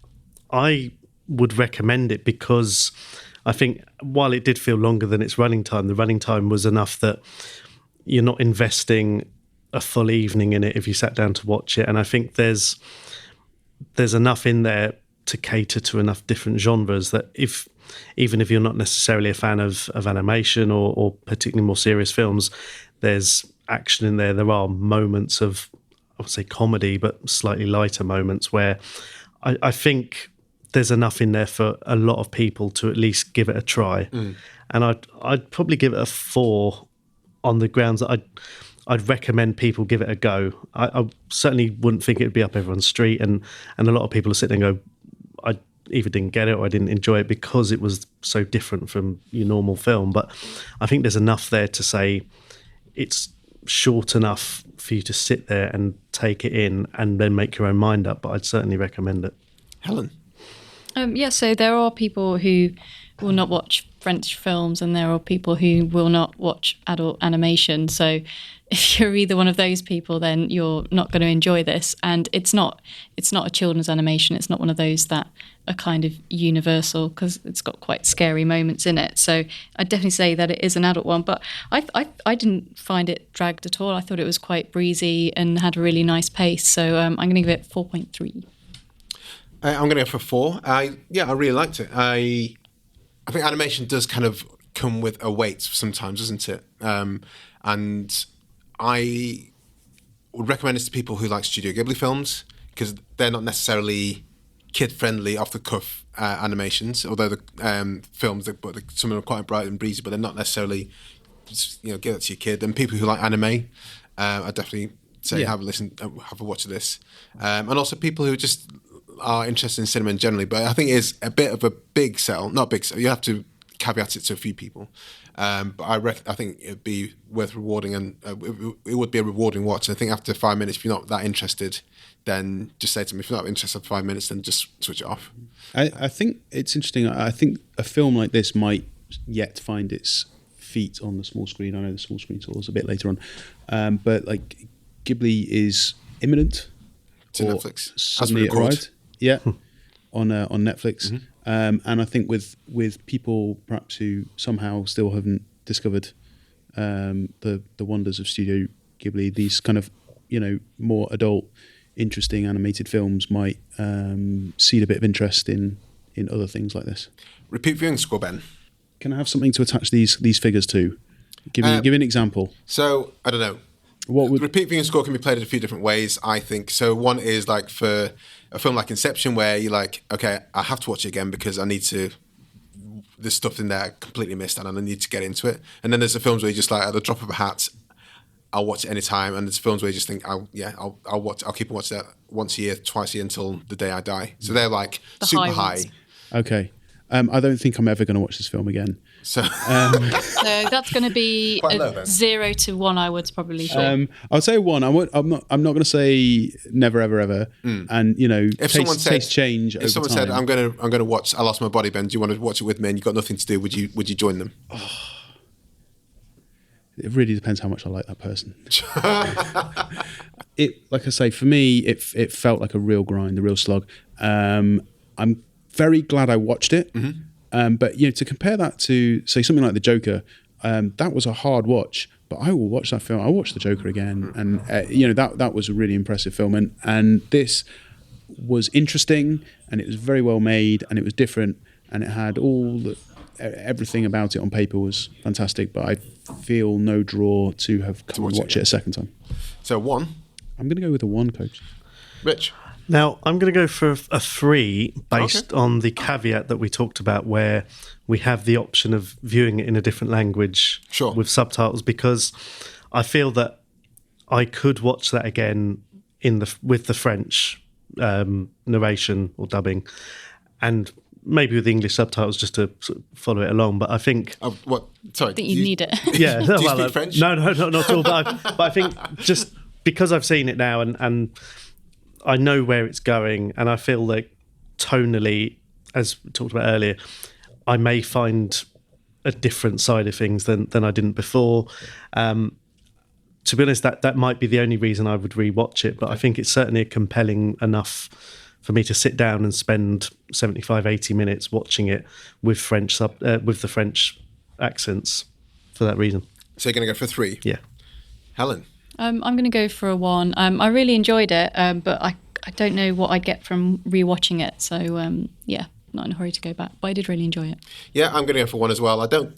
Speaker 4: I would recommend it because I think while it did feel longer than its running time, the running time was enough that you're not investing a full evening in it if you sat down to watch it. And I think there's enough in there to cater to enough different genres that even if you're not necessarily a fan of animation or particularly more serious films, there's action in there. There are moments of, I would say comedy, but slightly lighter moments where I think there's enough in there for a lot of people to at least give it a try. And I'd probably give it a 4 on the grounds that I'd recommend people give it a go. I certainly wouldn't think it would be up everyone's street, and a lot of people are sitting there and go, I either didn't get it or I didn't enjoy it because it was so different from your normal film. But I think there's enough there to say it's short enough for you to sit there and take it in and then make your own mind up. But I'd certainly recommend it.
Speaker 2: Helen?
Speaker 3: So there are people who will not watch French films and there are people who will not watch adult animation. So if you're either one of those people, then you're not going to enjoy this. And it's not a children's animation. It's not one of those that are kind of universal because it's got quite scary moments in it. So I'd definitely say that it is an adult one. But I didn't find it dragged at all. I thought it was quite breezy and had a really nice pace. So I'm going to give it 4.3.
Speaker 2: I'm going to go for 4. I really liked it. I think animation does kind of come with a weight sometimes, doesn't it? And I would recommend this to people who like Studio Ghibli films because they're not necessarily kid-friendly, off-the-cuff animations, although the films, some of them are quite bright and breezy, but they're not necessarily, give that to your kid. And people who like anime, I definitely say have a watch of this. And also people who just are interested in cinema generally, but I think it is a bit of a big sell. Not big sell. You have to caveat it to a few people. But I think it'd be worth rewarding, and it would be a rewarding watch. And I think after 5 minutes, if you're not that interested, then just say to me, if you're not interested after 5 minutes, then just switch it off.
Speaker 1: I think it's interesting. I think a film like this might yet find its feet on the small screen. I know the small screen tour is a bit later on, but like Ghibli is imminent.
Speaker 2: To Netflix.
Speaker 1: Suddenly it arrived. Yeah, on Netflix. Mm-hmm. And I think with people perhaps who somehow still haven't discovered the wonders of Studio Ghibli, these kind of more adult, interesting animated films might seed a bit of interest in other things like this.
Speaker 2: Repeat viewing score, Ben.
Speaker 1: Can I have something to attach these figures to? Give me an example.
Speaker 2: So I don't know. Repeat viewing score can be played in a few different ways, I think. So one is like for a film like Inception, where you're like, okay, I have to watch it again because there's stuff in there I completely missed and I need to get into it. And then there's the films where you just like, at the drop of a hat, I'll watch it any time. And there's films where you just think, I'll keep watching that once a year, twice a year until the day I die. So they're like
Speaker 3: the
Speaker 2: super
Speaker 3: high.
Speaker 1: Okay. I don't think I'm ever going to watch this film again.
Speaker 2: So,
Speaker 3: so that's going to be a 0 to 1. I would probably say.
Speaker 1: I'll say 1. I'm not going to say never, ever, ever. And
Speaker 2: if
Speaker 1: taste change.
Speaker 2: If someone said, "I'm going to watch I Lost My Body," Ben, do you want to watch it with me? And you've got nothing to do. Would you join them?
Speaker 1: Oh, it really depends how much I like that person. Like I say, for me, it felt like a real grind, a real slog. I'm very glad I watched it. Mm-hmm. But to compare that to say something like The Joker, that was a hard watch. But I will watch that film. I watched The Joker again, and that was a really impressive film. And this was interesting, and it was very well made, and it was different. and it had everything about it on paper was fantastic. But I feel no draw to have come and watch it a second time.
Speaker 2: So 1.
Speaker 1: I'm going to go with a 1, Coach.
Speaker 2: Rich.
Speaker 4: Now, I'm going to go for a 3 based on the caveat that we talked about, where we have the option of viewing it in a different language with subtitles, because I feel that I could watch that again with the French narration or dubbing, and maybe with English subtitles just to sort of follow it along. But I think...
Speaker 2: what? Sorry.
Speaker 3: I think you need it.
Speaker 4: Yeah.
Speaker 2: Do you speak French?
Speaker 4: No, not at all. But I think just because I've seen it now and I know where it's going, and I feel like tonally, as we talked about earlier, I may find a different side of things than I didn't before. To be honest, that might be the only reason I would rewatch it, but I think it's certainly compelling enough for me to sit down and spend 75, 80 minutes watching it with with the French accents for that reason.
Speaker 2: So you're going to go for 3?
Speaker 4: Yeah.
Speaker 2: Helen?
Speaker 3: I'm going to go for a 1. I really enjoyed it, but I don't know what I'd get from rewatching it. So, yeah, not in a hurry to go back. But I did really enjoy it.
Speaker 2: Yeah, I'm going to go for 1 as well. I don't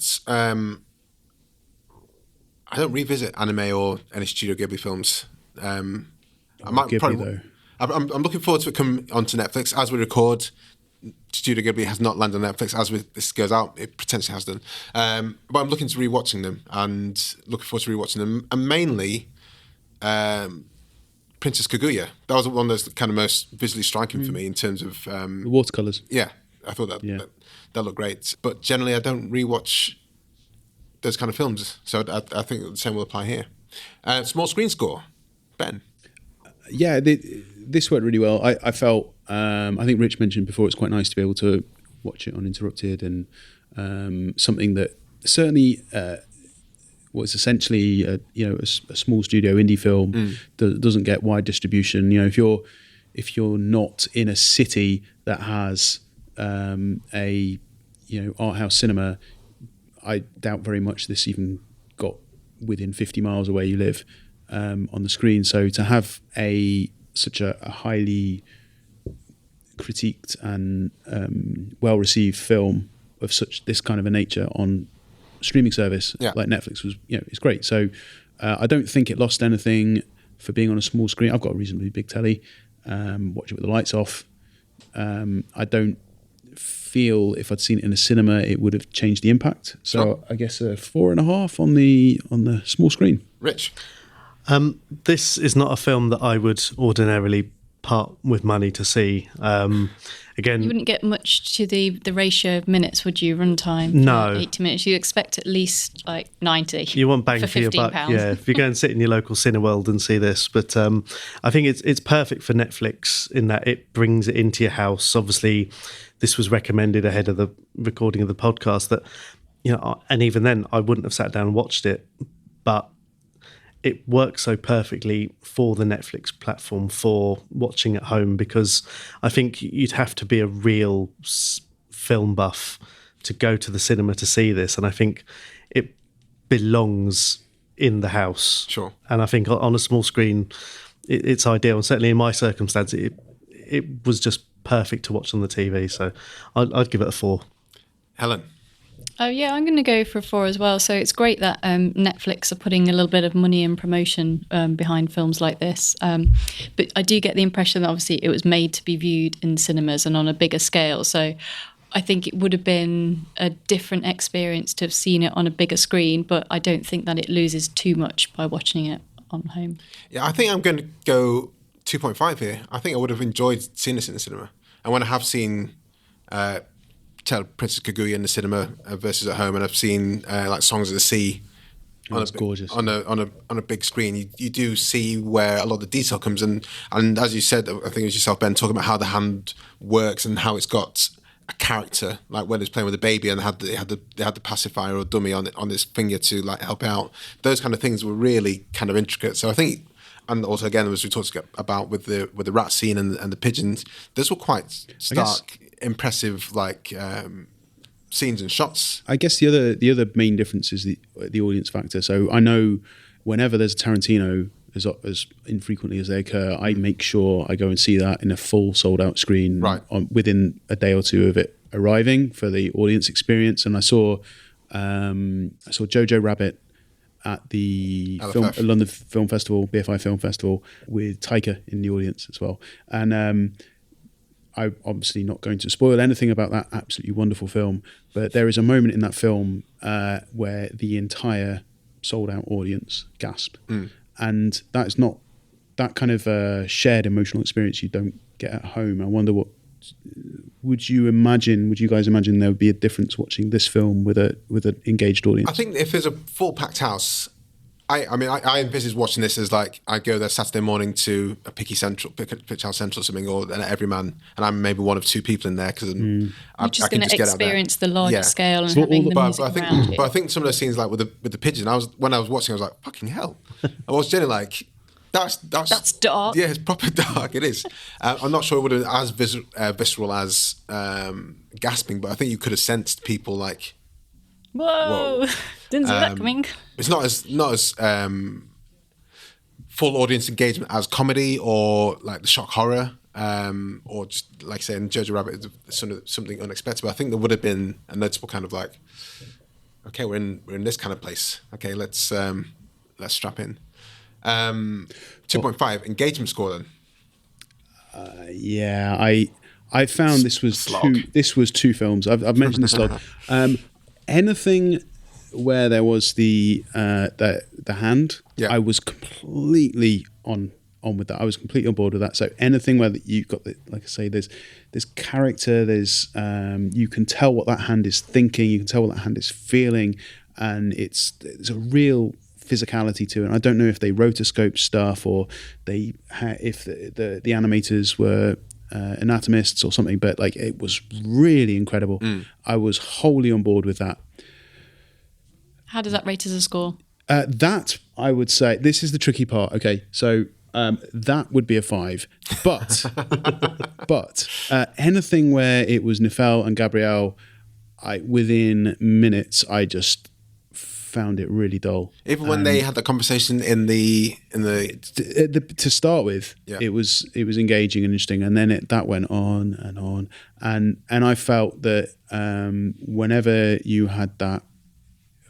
Speaker 2: revisit anime or any Studio Ghibli films. I might
Speaker 1: Ghibli,
Speaker 2: probably...
Speaker 1: though.
Speaker 2: I'm looking forward to it coming onto Netflix. As we record, Studio Ghibli has not landed on Netflix. As this goes out, it potentially has done. But I'm looking to rewatching them and looking forward to rewatching them. And mainly... Princess Kaguya. That was one of those kind of most visually striking for me in terms of
Speaker 1: The watercolours.
Speaker 2: Yeah, I thought that looked great. But generally, I don't rewatch those kind of films, so I think the same will apply here. Small screen score, Ben.
Speaker 1: Yeah, this worked really well. I felt. I think Rich mentioned before, it's quite nice to be able to watch it uninterrupted, and something that certainly. Was essentially a small studio indie film that doesn't get wide distribution. You know, if you're not in a city that has a art house cinema, I doubt very much this even got within 50 miles of where you live on the screen. So to have such a highly critiqued and well received film of this kind of a nature on streaming service like Netflix was, it's great. So I don't think it lost anything for being on a small screen. I've got a reasonably big telly. Watch it with the lights off. I don't feel if I'd seen it in a cinema it would have changed the impact. So I guess a 4.5 on the small screen.
Speaker 2: Rich?
Speaker 4: This is not a film that I would ordinarily part with money to see. Again,
Speaker 3: you wouldn't get much to the ratio of minutes, would you? Runtime?
Speaker 4: No.
Speaker 3: 80 minutes. You expect at least like 90.
Speaker 4: You want bang for your buck.
Speaker 3: £15.
Speaker 4: Yeah, if you go and sit in your local Cineworld and see this. But I think it's perfect for Netflix in that it brings it into your house. Obviously, this was recommended ahead of the recording of the podcast that, and even then I wouldn't have sat down and watched it, but it works so perfectly for the Netflix platform for watching at home, because I think you'd have to be a real film buff to go to the cinema to see this. And I think it belongs in the house.
Speaker 2: Sure.
Speaker 4: And I think on a small screen, it's ideal. And certainly in my circumstance, it was just perfect to watch on the TV. So I'd give it a 4.
Speaker 2: Helen?
Speaker 3: Oh yeah, I'm going to go for a 4 as well. So it's great that Netflix are putting a little bit of money and promotion behind films like this. But I do get the impression that obviously it was made to be viewed in cinemas and on a bigger scale. So I think it would have been a different experience to have seen it on a bigger screen, but I don't think that it loses too much by watching it on home.
Speaker 2: Yeah, I think I'm going to go 2.5 here. I think I would have enjoyed seeing this in the cinema. And when I have seen... Princess Kaguya in the cinema versus at home, and I've seen like Songs of the Sea
Speaker 1: gorgeous
Speaker 2: on a big screen. You do see where a lot of the detail comes in, and as you said, I think it was yourself, Ben, talking about how the hand works and how it's got a character, like when it's playing with a baby and they had the pacifier or dummy on his finger to like help out. Those kind of things were really kind of intricate. So I think. And also, again, as we talked about with the rat scene and the pigeons, those were quite stark, impressive, scenes and shots.
Speaker 1: I guess the other main difference is the audience factor. So I know whenever there's a Tarantino, as infrequently as they occur, I make sure I go and see that in a full sold out screen
Speaker 2: right.
Speaker 1: within a day or two of it arriving for the audience experience, and I saw Jojo Rabbit at the London Film Festival, BFI Film Festival, with Taika in the audience as well. And I'm obviously not going to spoil anything about that absolutely wonderful film, but there is a moment in that film where the entire sold-out audience gasped. And that is not that kind of shared emotional experience you don't get at home. I wonder would you guys imagine there would be a difference watching this film with an engaged audience?
Speaker 2: I think if there's a full packed house, I envisage watching this as like I go there Saturday morning to a Pitch House Central or something, or an Everyman, and I'm maybe one of two people in there because
Speaker 3: you're just going to experience the larger scale and having the music around you.
Speaker 2: But I think some of those scenes, like with the pigeon, when I was watching, I was like, fucking hell! I was generally like, that's
Speaker 3: dark.
Speaker 2: Yeah, it's proper dark. It is. I'm not sure it would have been as visceral as gasping, but I think you could have sensed people like,
Speaker 3: whoa. Didn't see that coming.
Speaker 2: It's not as full audience engagement as comedy or like the shock horror, or just like saying Jojo Rabbit is something unexpected. But I think there would have been a noticeable kind of like, okay, we're in this kind of place. Okay, let's strap in. 2.5 engagement score then.
Speaker 1: I found this was two films. I've mentioned the slog. Anything where there was the hand, I was completely on with that. I was completely on board with that. So anything where you've got like I say, there's character, there's you can tell what that hand is thinking, you can tell what that hand is feeling, and there's a real physicality to it. And I don't know if they rotoscope stuff or if the animators were anatomists or something, but like it was really incredible. I was wholly on board with that.
Speaker 3: How does that rate as a score?
Speaker 1: That I would say, this is the tricky part. Okay, so that would be a 5, but anything where it was Naoufel and Gabrielle, within minutes I just found it really dull.
Speaker 2: Even when they had the conversation in the
Speaker 1: to start with, it was engaging and interesting, and then that went on and on, and I felt that whenever you had that,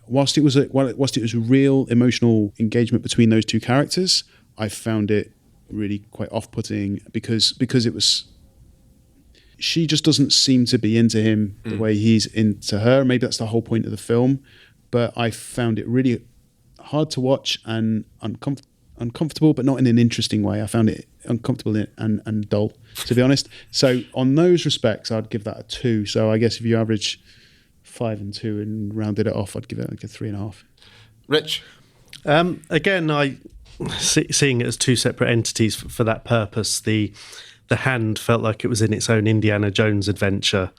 Speaker 1: whilst it was a real emotional engagement between those two characters, I found it really quite off-putting because it was. She just doesn't seem to be into him the way he's into her. Maybe that's the whole point of the film. But I found it really hard to watch and uncomfortable, but not in an interesting way. I found it uncomfortable and dull, to be honest. So on those respects, I'd give that a 2. So I guess if you average 5 and 2 and rounded it off, I'd give it like a 3.5.
Speaker 2: Rich?
Speaker 4: Again, seeing it as two separate entities for that purpose. The hand felt like it was in its own Indiana Jones adventure.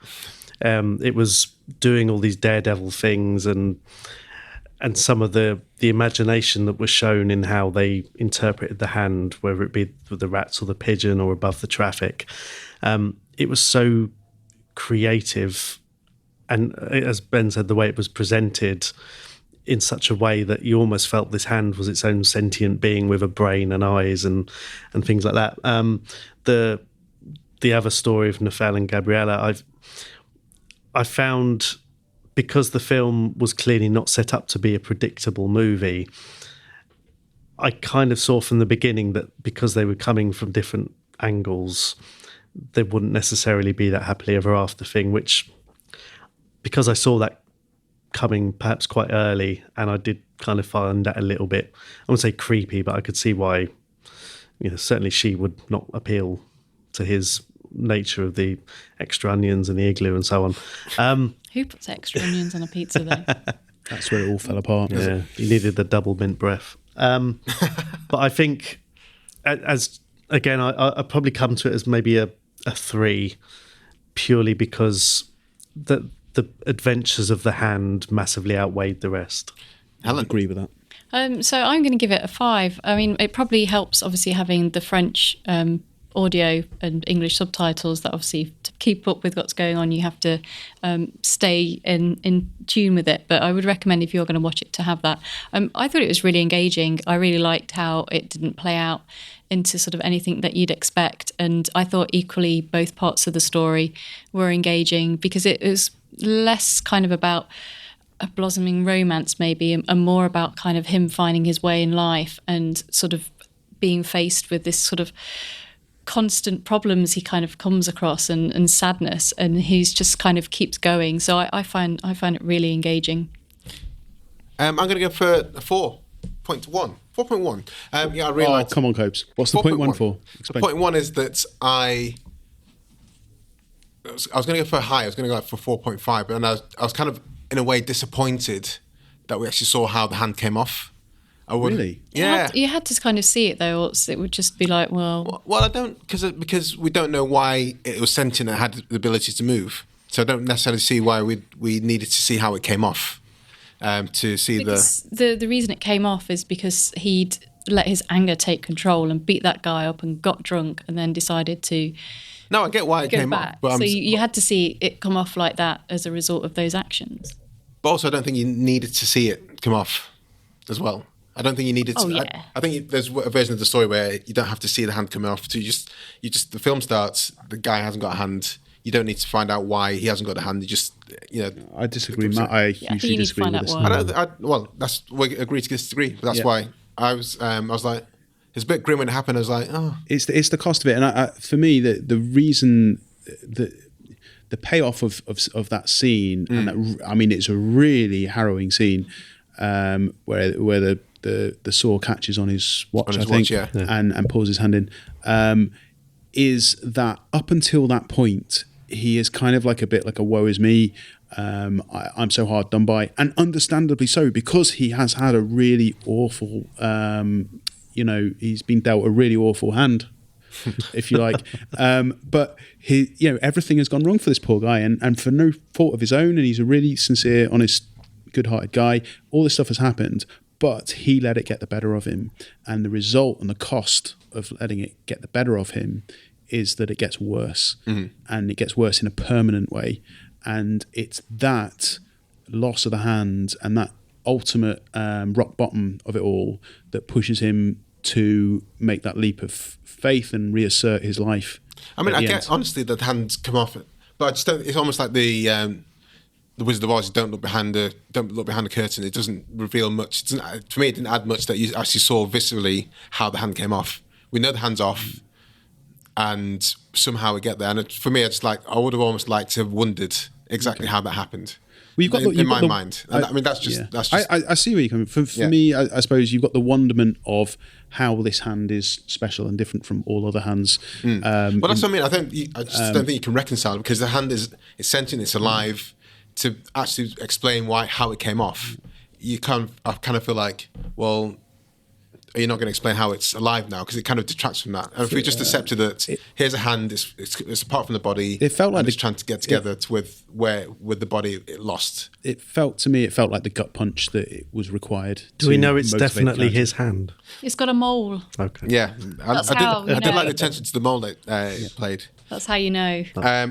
Speaker 4: It was doing all these daredevil things and some of the imagination that was shown in how they interpreted the hand, whether it be with the rats or the pigeon or above the traffic. It was so creative, and as Ben said, the way it was presented in such a way that you almost felt this hand was its own sentient being with a brain and eyes and things like that. The other story of Naoufel and Gabriella, I found, because the film was clearly not set up to be a predictable movie, I kind of saw from the beginning that because they were coming from different angles, there wouldn't necessarily be that happily ever after thing, which, because I saw that coming perhaps quite early, and I did kind of find that a little bit, I wouldn't say creepy, but I could see why, certainly she would not appeal to his nature of the extra onions and the igloo and so on.
Speaker 3: Who puts extra onions on a pizza though?
Speaker 1: That's where it all fell apart.
Speaker 4: Yeah, he needed the double mint breath. But I think, as again, I probably come to it as maybe a 3, purely because the adventures of the hand massively outweighed the rest.
Speaker 1: I'll agree with that.
Speaker 3: So I'm going to give it a 5. I mean, it probably helps, obviously, having the French audio and English subtitles that obviously to keep up with what's going on you have to stay in tune with it, but I would recommend if you're going to watch it to have that. I thought it was really engaging. I really liked how it didn't play out into sort of anything that you'd expect, and I thought equally both parts of the story were engaging because it was less kind of about a blossoming romance maybe and more about kind of him finding his way in life and sort of being faced with this sort of constant problems he kind of comes across and sadness, and he's just kind of keeps going. So I find it really engaging.
Speaker 2: I'm going to go for 4.1. 4.1. Yeah, I really liked.
Speaker 1: Come on, Copes. What's the 0.1 for?
Speaker 2: Explain. The 0.1 is that I was going to go for a high. I was going to go for 4.5, and I was kind of in a way disappointed that we actually saw how the hand came off.
Speaker 1: Really?
Speaker 2: Yeah.
Speaker 3: You had to kind of see it though, or else it would just be like, well,
Speaker 2: I don't, because we don't know why it was sentient and had the ability to move. So I don't necessarily see why we needed to see how it came off. To see
Speaker 3: the reason it came off is because he'd let his anger take control and beat that guy up and got drunk and then decided to.
Speaker 2: No, I get why it came off.
Speaker 3: But so you had to see it come off like that as a result of those actions.
Speaker 2: But also, I don't think you needed to see it come off as well. I don't think you needed to.
Speaker 3: Oh, yeah.
Speaker 2: I think there's a version of the story where you don't have to see the hand come off. So the film starts, the guy hasn't got a hand. You don't need to find out why he hasn't got a hand. You just,
Speaker 1: I disagree, Matt. I hugely disagree with this.
Speaker 2: We agree to disagree. But that's why I was like, it's a bit grim when it happened. I was like, oh.
Speaker 1: It's the cost of it. And for me, the reason the payoff of that scene, and I mean, it's a really harrowing scene where the saw catches on his watch, and pulls his hand in, is that up until that point, he is kind of like a bit like a woe is me, I'm so hard done by, and understandably so, because he has had a really awful, he's been dealt a really awful hand, if you like. But everything has gone wrong for this poor guy, and for no fault of his own, and he's a really sincere, honest, good-hearted guy. All this stuff has happened, but he let it get the better of him, and the result and the cost of letting it get the better of him is that it gets worse, and it gets worse in a permanent way. And it's that loss of the hand and that ultimate rock bottom of it all that pushes him to make that leap of faith and reassert his life.
Speaker 2: I mean, I get honestly that the hands come off, but I just don't. It's almost like the Wizard of Oz. Don't look behind the curtain. It doesn't reveal much. For me, it didn't add much that you actually saw viscerally how the hand came off. We know the hand's off, and somehow we get there. And for me, it's like I would have almost liked to have wondered exactly how that happened. Well, you've got in my mind. I mean, that's just.
Speaker 1: I see where you're coming from. For me, I suppose you've got the wonderment of how this hand is special and different from all other hands.
Speaker 2: But that's what I mean. I just don't think you can reconcile it, because the hand is sentient, it's alive. To actually explain how it came off, I kind of feel like, well, are you not going to explain how it's alive now? Because it kind of detracts from that. And if we just accepted that here's a hand, it's apart from the body, it felt like it's trying to get together with the body it lost. It felt
Speaker 1: like the gut punch that it was required.
Speaker 4: Do we know it's definitely his hand?
Speaker 3: It's got a mole.
Speaker 4: Okay.
Speaker 2: Yeah, I did like the attention to the mole that it played.
Speaker 3: That's how you know.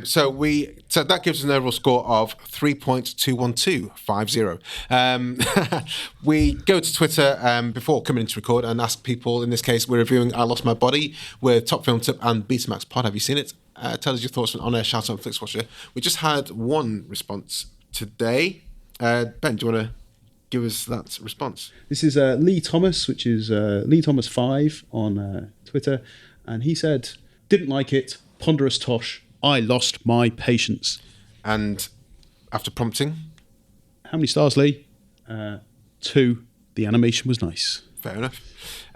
Speaker 2: So that gives us an overall score of 3.21250. We go to Twitter before coming in to record and ask people. In this case, we're reviewing I Lost My Body with Top Film Tip and Betamax Pod. Have you seen it? Tell us your thoughts on air. Shout out on Flixwatcher. We just had one response today. Ben, do you want to give us that response?
Speaker 1: This is Lee Thomas, which is Lee Thomas 5 on Twitter, and he said, "Didn't like it. Ponderous tosh. I lost my patience."
Speaker 2: And after prompting,
Speaker 1: how many stars, Lee? 2. The animation was nice.
Speaker 2: Fair enough.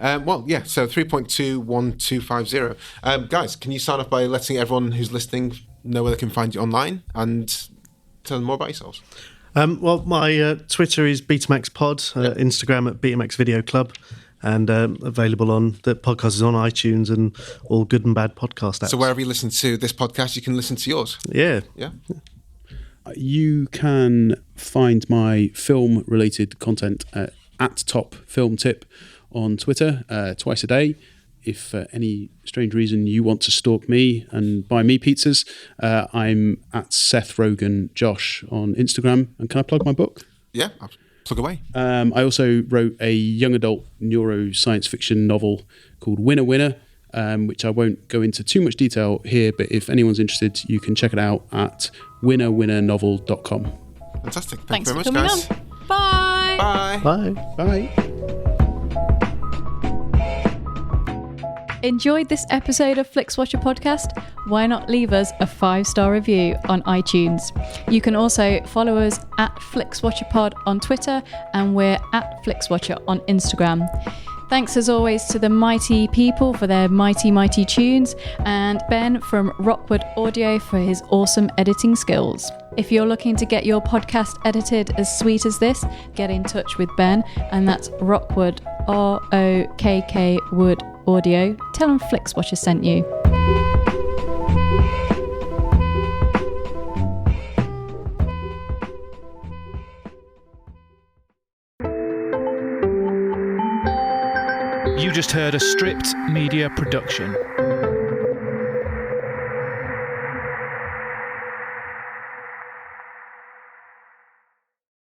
Speaker 2: So 3.21250. Guys, can you start off by letting everyone who's listening know where they can find you online and tell them more about yourselves?
Speaker 4: My Twitter is Betamax Pod, Instagram at Betamax Video Club. And available on the podcast is on iTunes and all good and bad podcast apps.
Speaker 2: So wherever you listen to this podcast, you can listen to yours.
Speaker 4: Yeah.
Speaker 1: You can find my film-related content at Top Film Tip on Twitter twice a day. if for any strange reason you want to stalk me and buy me pizzas, I'm at Seth Rogen Josh on Instagram. And can I plug my book?
Speaker 2: Yeah, plug away.
Speaker 1: I also wrote a young adult neuroscience fiction novel called Winner Winner, which I won't go into too much detail here, but if anyone's interested, you can check it out at winnerwinnernovel.com.
Speaker 2: Fantastic.
Speaker 3: Thanks
Speaker 2: Thank
Speaker 3: for
Speaker 2: you very
Speaker 3: coming
Speaker 2: much, guys.
Speaker 3: on. Bye.
Speaker 2: Bye.
Speaker 4: Bye.
Speaker 1: Bye.
Speaker 3: Enjoyed this episode of Flixwatcher podcast? Why not leave us a 5-star review on iTunes? You can also follow us at FlixWatcherPod on Twitter, and we're at FlixWatcher on Instagram. Thanks as always to the mighty people for their mighty tunes, and Ben from Rockwood Audio for his awesome editing skills. If you're looking to get your podcast edited as sweet as this, get in touch with Ben, and that's Rockwood, ROKK Wood Audio. Tell him Flixwatcher sent you.
Speaker 8: You just heard a Stripped Media production.